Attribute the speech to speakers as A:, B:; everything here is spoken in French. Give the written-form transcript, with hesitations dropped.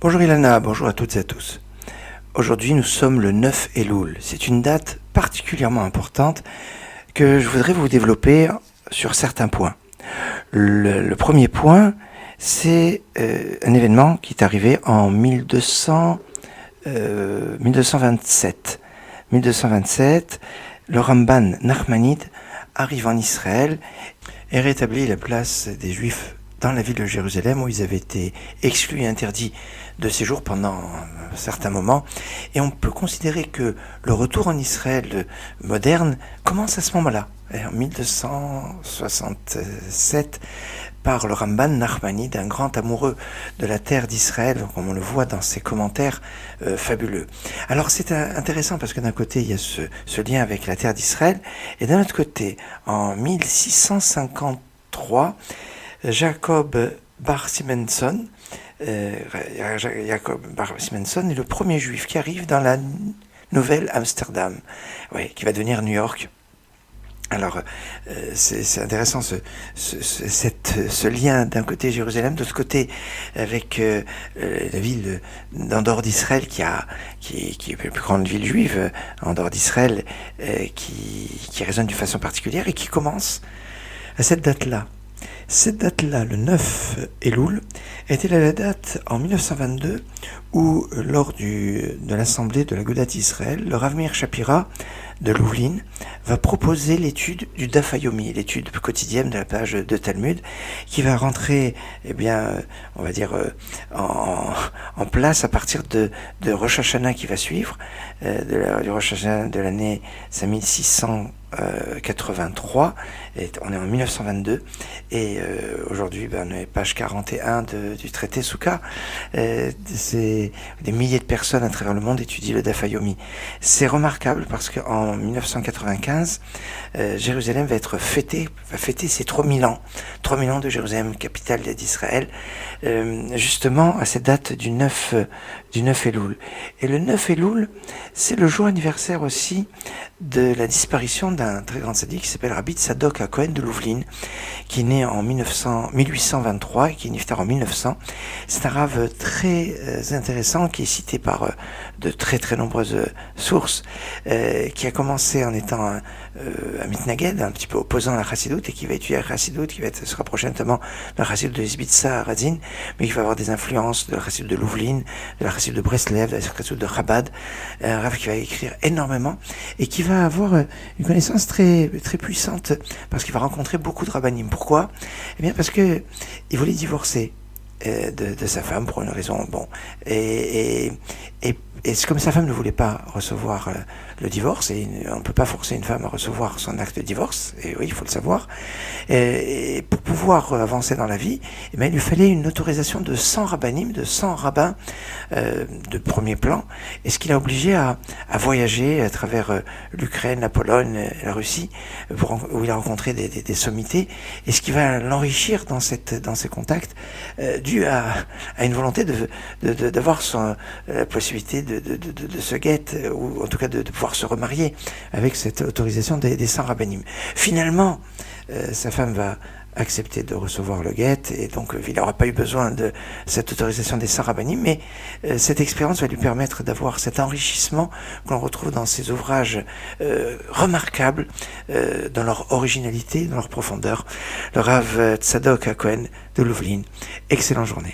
A: Bonjour Ilana, bonjour à toutes et à tous. Aujourd'hui nous sommes le 9 Elul. C'est une date particulièrement importante que je voudrais vous développer sur certains points. Le premier point, c'est un événement qui est arrivé en 1227. 1227, le Ramban Nachmanide arrive en Israël et rétablit la place des Juifs dans la ville de Jérusalem où ils avaient été exclus et interdits de séjour pendant un certain moment. Et on peut considérer que le retour en Israël moderne commence à ce moment-là, en 1267, par le Ramban Nachmanide, un grand amoureux de la terre d'Israël, comme on le voit dans ses commentaires fabuleux. Alors c'est intéressant parce que d'un côté il y a ce lien avec la terre d'Israël, et d'un autre côté, en 1653, Jacob Bar Simenson est le premier juif qui arrive dans la Nouvelle Amsterdam, qui va devenir New York. Alors, c'est intéressant ce lien d'un côté Jérusalem, de l'autre côté avec la ville en dehors d'Israël qui est la plus grande ville juive en dehors d'Israël, qui résonne d'une façon particulière et qui commence à cette date-là. Cette date-là, le 9 Elul, était la date en 1922 où, lors de l'assemblée de la Gudat Israël, le Rav Meir Shapira de Louvlin va proposer l'étude du Daf Yomi, l'étude quotidienne de la page de Talmud, qui va rentrer, on va dire, en place à partir de Rosh Hashanah qui va suivre, du Rosh Hashanah de l'année 5683, et on est en 1922, et aujourd'hui on est page 41 du traité Souka. C'est des milliers de personnes à travers le monde étudient le Daf Yomi. C'est remarquable parce qu'en 1995, Jérusalem va fêter ses 3000 ans de Jérusalem, capitale d'Israël, justement à cette date du 9 Elul. Et le 9 Elul, c'est le jour anniversaire aussi de la disparition d'un très grand tzaddik qui s'appelle Rabbi Tzadok HaKohen de Louvlin, qui est né en 1823 et qui est niftar en 1900. C'est un rave très intéressant qui est cité par de très très nombreuses sources, qui a commencé en étant un mitnaged, un petit peu opposant à la chassidoute, et qui va étudier la chassidoute, qui va se rapprocher notamment de la chassidoute de Libitsa à Radzin, mais qui va avoir des influences de la chassidoute de Louvlin, de la chassidoute de Breslev, de la chassidoute de Chabad, un rave qui va écrire énormément et qui va avoir une connaissance très très puissante parce qu'il va rencontrer beaucoup de rabbanim. Pourquoi ? Eh bien parce que il voulait divorcer de sa femme pour une raison, et c'est comme sa femme ne voulait pas recevoir le divorce, et on ne peut pas forcer une femme à recevoir son acte de divorce, et oui, il faut le savoir, et pour pouvoir avancer dans la vie, il lui fallait une autorisation de 100 rabbanim, de 100 rabbins de premier plan, et ce qui l'a obligé à voyager à travers l'Ukraine, la Pologne, la Russie, où il a rencontré des sommités, et ce qui va l'enrichir dans ces contacts, dû à une volonté d'avoir la possibilité de se guetter, ou en tout cas de pouvoir se remarier avec cette autorisation des 100 rabbanim. Finalement, sa femme va accepter de recevoir le guet, et donc il n'aura pas eu besoin de cette autorisation des 100 rabbanim, mais cette expérience va lui permettre d'avoir cet enrichissement qu'on retrouve dans ces ouvrages remarquables, dans leur originalité, dans leur profondeur. Le Rav Tzadok HaKohen de Louvlin. Excellente journée.